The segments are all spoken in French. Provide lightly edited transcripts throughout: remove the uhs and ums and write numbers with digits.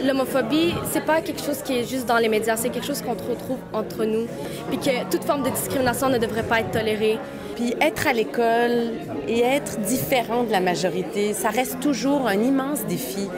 L'homophobie, c'est pas quelque chose qui est juste dans les médias, c'est quelque chose qu'on retrouve entre nous, puis que toute forme de discrimination ne devrait pas être tolérée. Puis être à l'école et être différent de la majorité, ça reste toujours un immense défi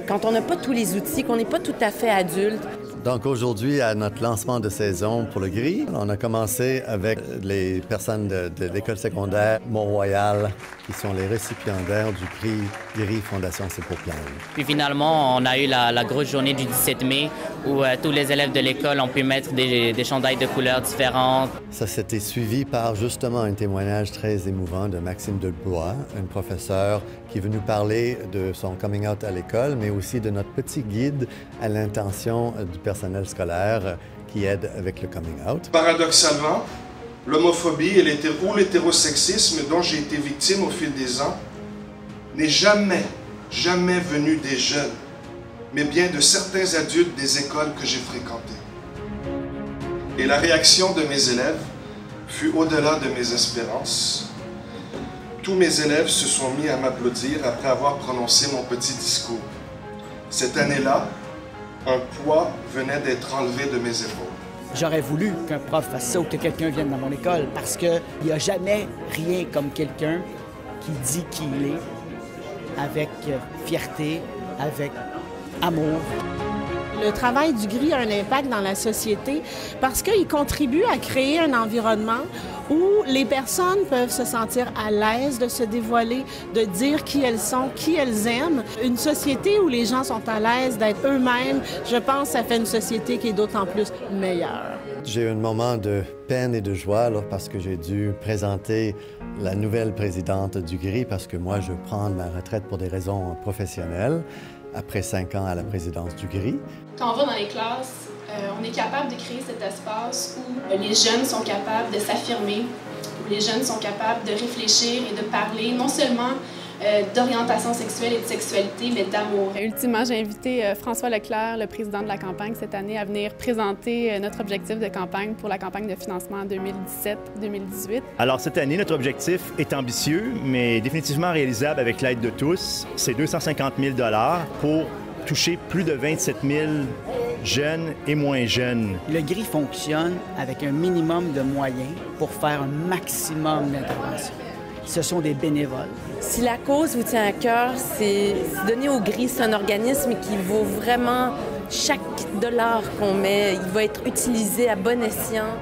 quand on n'a pas tous les outils, qu'on n'est pas tout à fait adulte. Donc aujourd'hui, à notre lancement de saison pour le GRI, on a commencé avec les personnes de l'école secondaire Mont-Royal qui sont les récipiendaires du prix GRI Fondation C'est pour Plaindre. Puis finalement, on a eu la grosse journée du 17 mai où tous les élèves de l'école ont pu mettre des chandails de couleurs différentes. Ça s'était suivi par justement un témoignage très émouvant de Maxime Delbois, une professeure qui est venue parler de son coming out à l'école, mais aussi de notre petit guide à l'intention du personnel scolaire qui aide avec le coming out. Paradoxalement, l'homophobie et l'hétérosexisme dont j'ai été victime au fil des ans n'est jamais venu des jeunes, mais bien de certains adultes des écoles que j'ai fréquentées. Et la réaction de mes élèves fut au-delà de mes espérances. Tous mes élèves se sont mis à m'applaudir après avoir prononcé mon petit discours. Cette année-là, un poids venait d'être enlevé de mes épaules. J'aurais voulu qu'un prof fasse ça ou que quelqu'un vienne dans mon école parce qu'il n'y a jamais rien comme quelqu'un qui dit qui il est avec fierté, avec amour. Le travail du GRI a un impact dans la société parce qu'il contribue à créer un environnement où les personnes peuvent se sentir à l'aise de se dévoiler, de dire qui elles sont, qui elles aiment. Une société où les gens sont à l'aise d'être eux-mêmes, je pense que ça fait une société qui est d'autant plus meilleure. J'ai eu un moment de peine et de joie là, parce que j'ai dû présenter la nouvelle présidente du GRI parce que moi, je veux prendre ma retraite pour des raisons professionnelles après 5 ans à la présidence du GRI. Quand on va dans les classes, on est capable de créer cet espace où les jeunes sont capables de s'affirmer, où les jeunes sont capables de réfléchir et de parler non seulement d'orientation sexuelle et de sexualité, mais d'amour. Ultimement, j'ai invité François Leclerc, le président de la campagne cette année, à venir présenter notre objectif de campagne pour la campagne de financement en 2017-2018. Alors cette année, notre objectif est ambitieux, mais définitivement réalisable avec l'aide de tous. C'est 250 000 $ pour toucher plus de 27 000 jeunes et moins jeunes. Le GRI fonctionne avec un minimum de moyens pour faire un maximum d'interventions. Ce sont des bénévoles. Si la cause vous tient à cœur, c'est donner au GRI. C'est un organisme qui vaut vraiment chaque dollar qu'on met. Il va être utilisé à bon escient.